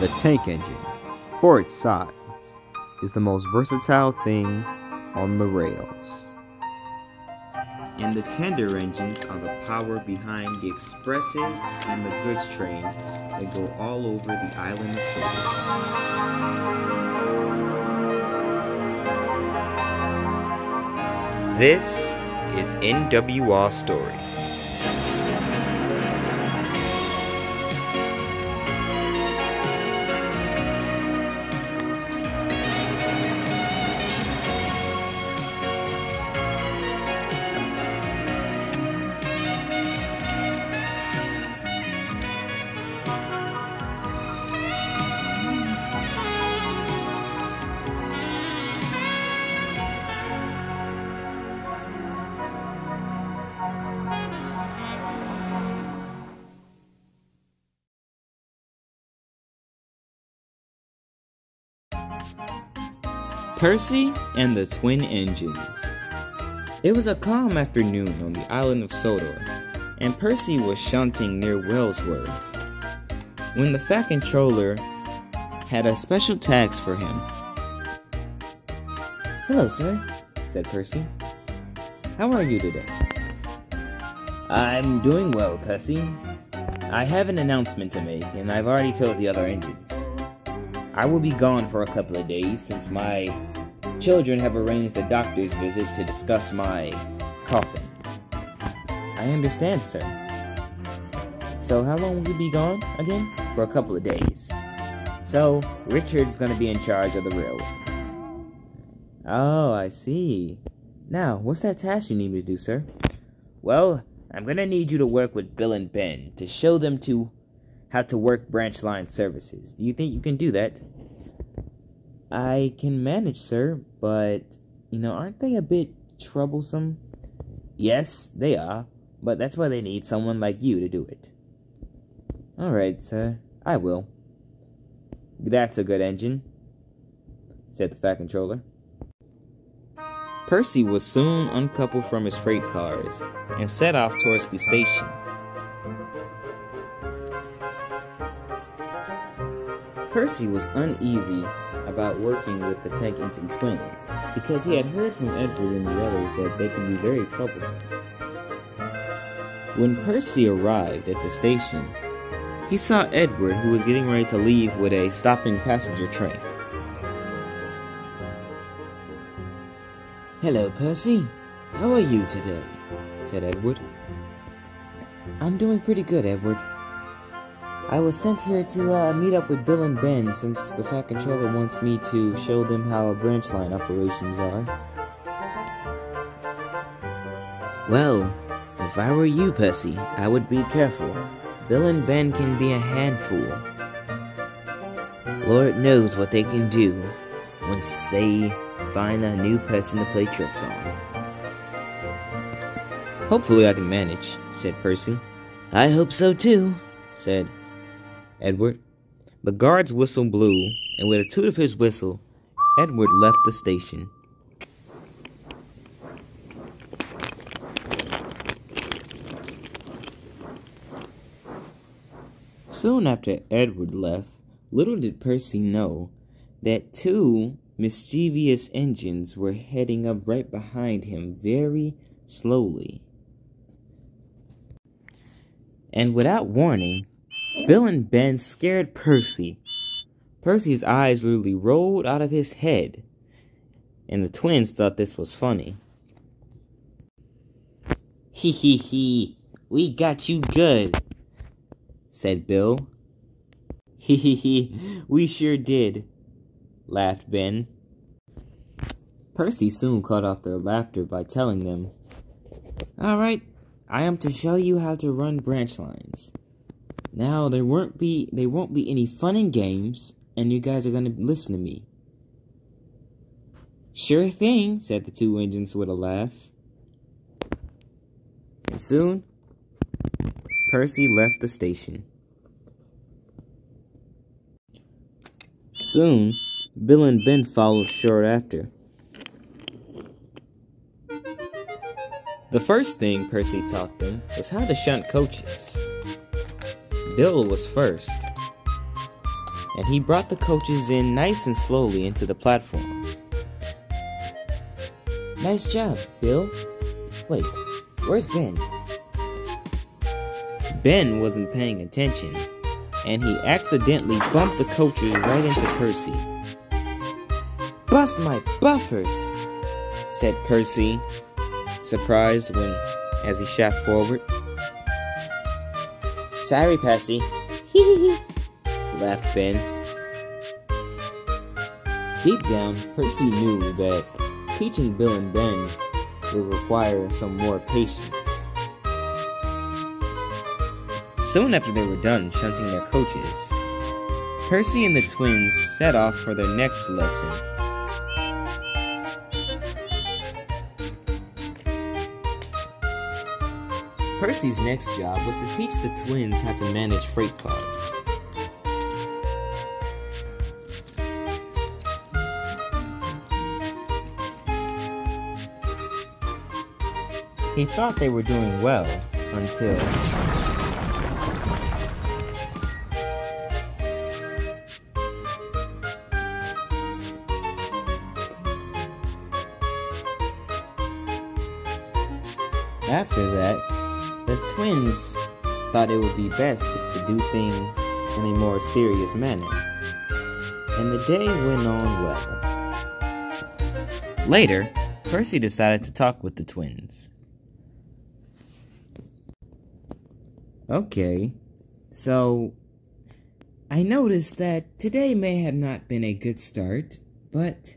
The tank engine, for its size, is the most versatile thing on the rails. And the tender engines are the power behind the expresses and the goods trains that go all over the island of Sodor. This is NWR Stories. Percy and the Twin Engines. It was a calm afternoon on the island of Sodor, and Percy was shunting near Wellsworth, when the Fat Controller had a special task for him. "Hello, sir," said Percy. "How are you today?" "I'm doing well, Percy. I have an announcement to make, and I've already told the other engines. I will be gone for a couple of days since my children have arranged a doctor's visit to discuss my coffin." "I understand, sir. So how long will you be gone again?" "For a couple of days. So Richard's gonna be in charge of the railway." "Oh, I see. Now, what's that task you need me to do, sir?" "Well, I'm gonna need you to work with Bill and Ben to show them how to work branch line services. Do you think you can do that?" "I can manage, sir, but, aren't they a bit troublesome?" "Yes, they are, but that's why they need someone like you to do it." "Alright, sir, I will." "That's a good engine," said the Fat Controller. Percy was soon uncoupled from his freight cars and set off towards the station. Percy was uneasy about working with the tank engine twins because he had heard from Edward and the others that they could be very troublesome. When Percy arrived at the station, he saw Edward, who was getting ready to leave with a stopping passenger train. "Hello, Percy. How are you today?" said Edward. "I'm doing pretty good, Edward. I was sent here to meet up with Bill and Ben since the Fat Controller wants me to show them how branch line operations are." "Well, if I were you, Percy, I would be careful. Bill and Ben can be a handful. Lord knows what they can do once they find a new person to play tricks on." "Hopefully I can manage," said Percy. "I hope so too," said Edward. The guard's whistle blew, and with a toot of his whistle, Edward left the station. Soon after Edward left, little did Percy know that two mischievous engines were heading up right behind him very slowly. And without warning, Bill and Ben scared Percy. Percy's eyes literally rolled out of his head, and the twins thought this was funny. "Hee hee hee, we got you good," said Bill. "Hee hee hee, we sure did," laughed Ben. Percy soon cut off their laughter by telling them, "Alright, I am to show you how to run branch lines. Now, there won't be any fun and games, and you guys are going to listen to me." "Sure thing," said the two engines with a laugh. And soon, Percy left the station. Soon, Bill and Ben followed short after. The first thing Percy taught them was how to shunt coaches. Bill was first, and he brought the coaches in nice and slowly into the platform. Nice job, Bill. Wait, where's Ben? Ben wasn't paying attention, and he accidentally bumped the coaches right into Percy. Bust my buffers, said Percy, surprised as he shot forward. Sorry, Percy. Laughed Ben. Deep down, Percy knew that teaching Bill and Ben would require some more patience. Soon after they were done shunting their coaches, Percy and the twins set off for their next lesson. Percy's next job was to teach the twins how to manage freight cars. He thought they were doing well until... After that, the twins thought it would be best just to do things in a more serious manner, and the day went on well. Later, Percy decided to talk with the twins. Okay, so I noticed that today may have not been a good start, but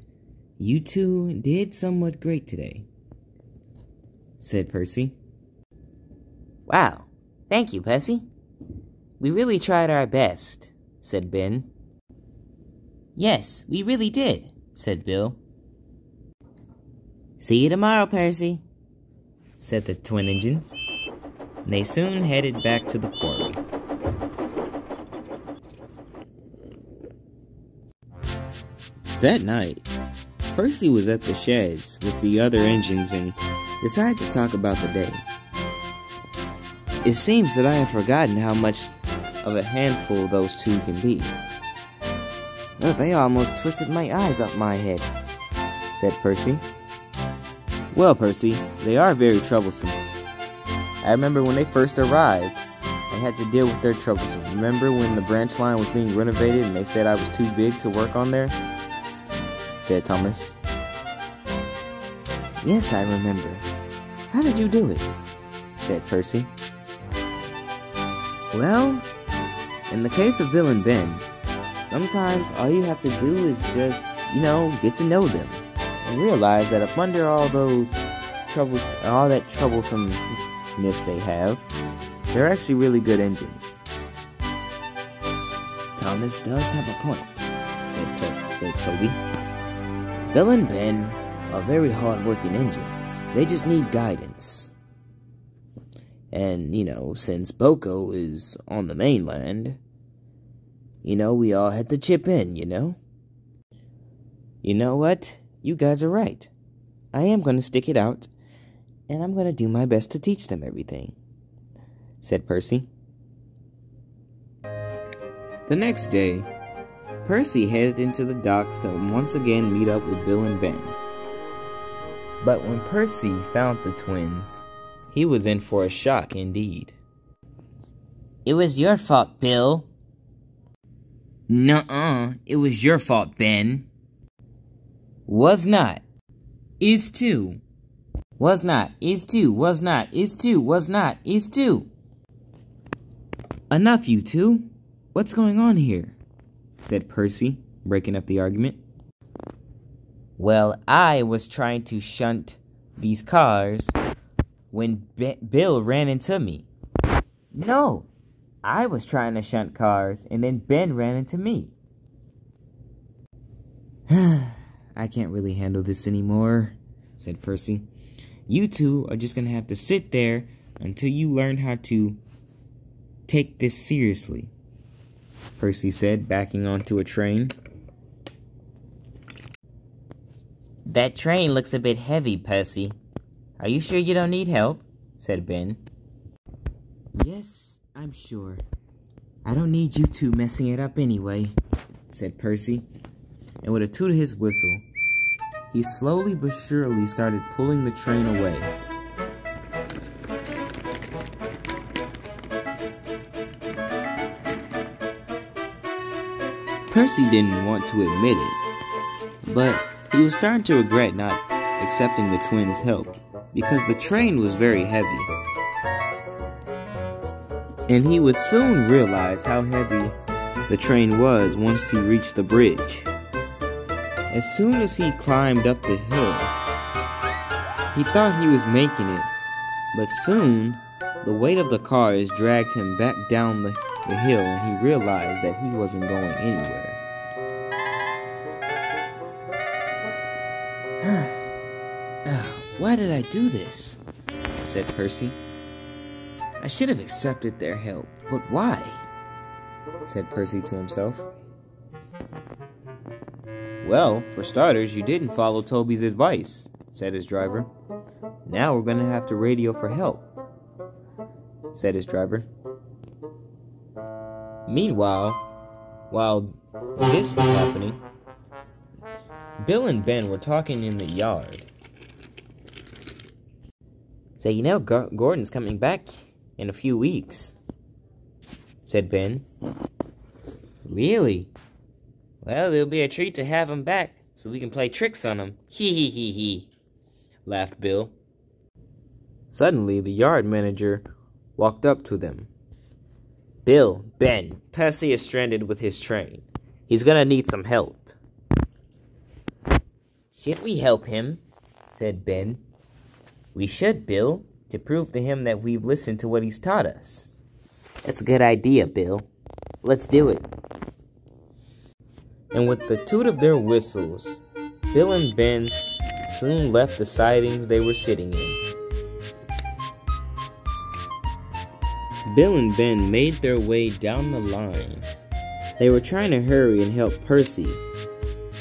you two did somewhat great today, said Percy. Wow, thank you, Percy. We really tried our best, said Ben. Yes, we really did, said Bill. See you tomorrow, Percy, said the twin engines. And they soon headed back to the quarry. That night, Percy was at the sheds with the other engines and decided to talk about the day. It seems that I have forgotten how much of a handful those two can be. Oh, they almost twisted my eyes up my head, said Percy. Well, Percy, they are very troublesome. I remember when they first arrived, I had to deal with their troubles. Remember when the branch line was being renovated and they said I was too big to work on there? Said Thomas. Yes, I remember. How did you do it? Said Percy. Well, in the case of Bill and Ben, sometimes all you have to do is just, get to know them and realize that up under all those troubles, all that troublesomeness they have, they're actually really good engines. Thomas does have a point, said Toby. Bill and Ben are very hard-working engines. They just need guidance. And, since Boko is on the mainland, we all had to chip in, You know what? You guys are right. I am going to stick it out, and I'm going to do my best to teach them everything, said Percy. The next day, Percy headed into the docks to once again meet up with Bill and Ben. But when Percy found the twins, he was in for a shock indeed. It was your fault, Bill. Nuh-uh, it was your fault, Ben. Was not. Is too. Was not. Is too. Was not. Is too. Was not. Is too. Enough, you two. What's going on here? Said Percy, breaking up the argument. Well, I was trying to shunt these cars when Bill ran into me. No, I was trying to shunt cars and then Ben ran into me. I can't really handle this anymore, said Percy. You two are just going to have to sit there until you learn how to take this seriously, Percy said, backing onto a train. That train looks a bit heavy, Percy. Are you sure you don't need help? Said Ben. Yes, I'm sure. I don't need you two messing it up anyway, said Percy, and with a toot of his whistle, he slowly but surely started pulling the train away. Percy didn't want to admit it, but he was starting to regret not accepting the twins' help, because the train was very heavy. And he would soon realize how heavy the train was once he reached the bridge. As soon as he climbed up the hill, he thought he was making it, but soon the weight of the cars dragged him back down the hill, and he realized that he wasn't going anywhere. Why did I do this? Said Percy. I should have accepted their help, but why? Said Percy to himself. Well, for starters, you didn't follow Toby's advice, said his driver. Now we're gonna have to radio for help, said his driver. Meanwhile, while this was happening, Bill and Ben were talking in the yard. So you know Gordon's coming back in a few weeks, said Ben. Really? Well, it'll be a treat to have him back so we can play tricks on him. Hee hee hee hee, laughed Bill. Suddenly, the yard manager walked up to them. Bill, Ben, Percy is stranded with his train. He's gonna need some help. Should we help him? Said Ben. We should, Bill, to prove to him that we've listened to what he's taught us. That's a good idea, Bill. Let's do it. And with the toot of their whistles, Bill and Ben soon left the sidings they were sitting in. Bill and Ben made their way down the line. They were trying to hurry and help Percy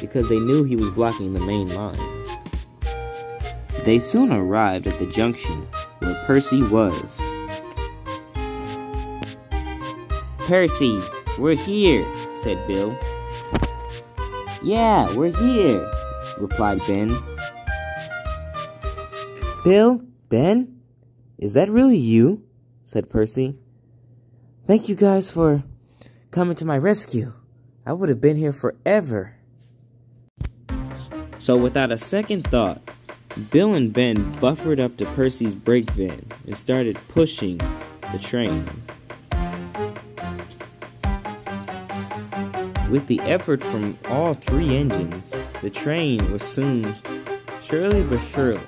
because they knew he was blocking the main line. They soon arrived at the junction where Percy was. Percy, we're here, said Bill. Yeah, we're here, replied Ben. Bill? Ben? Is that really you? Said Percy. Thank you guys for coming to my rescue. I would have been here forever. So without a second thought, Bill and Ben buffered up to Percy's brake van and started pushing the train. With the effort from all three engines, the train was soon, surely but surely,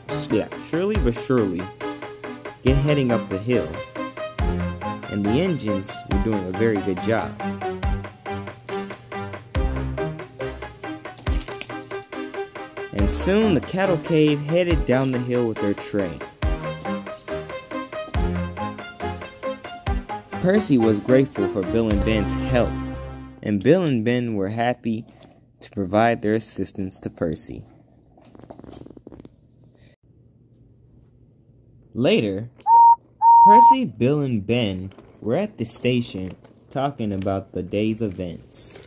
get heading up the hill. And the engines were doing a very good job. And soon the cattle cave headed down the hill with their train. Percy was grateful for Bill and Ben's help, and Bill and Ben were happy to provide their assistance to Percy. Later, Percy, Bill, and Ben were at the station talking about the day's events.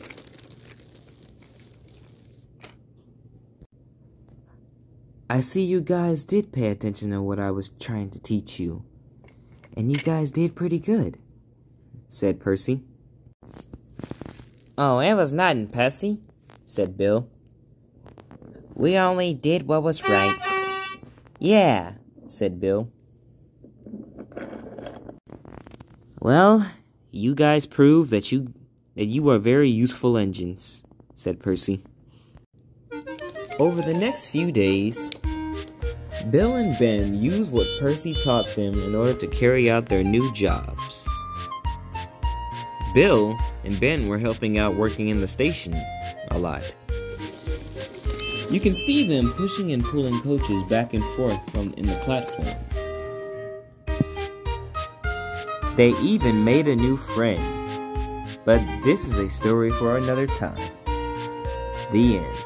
I see you guys did pay attention to what I was trying to teach you. And you guys did pretty good, said Percy. Oh, it was nothing, Percy, said Bill. We only did what was right. Yeah, said Bill. Well, you guys proved that you are very useful engines, said Percy. Over the next few days, Bill and Ben used what Percy taught them in order to carry out their new jobs. Bill and Ben were helping out working in the station a lot. You can see them pushing and pulling coaches back and forth in the platforms. They even made a new friend. But this is a story for another time. The end.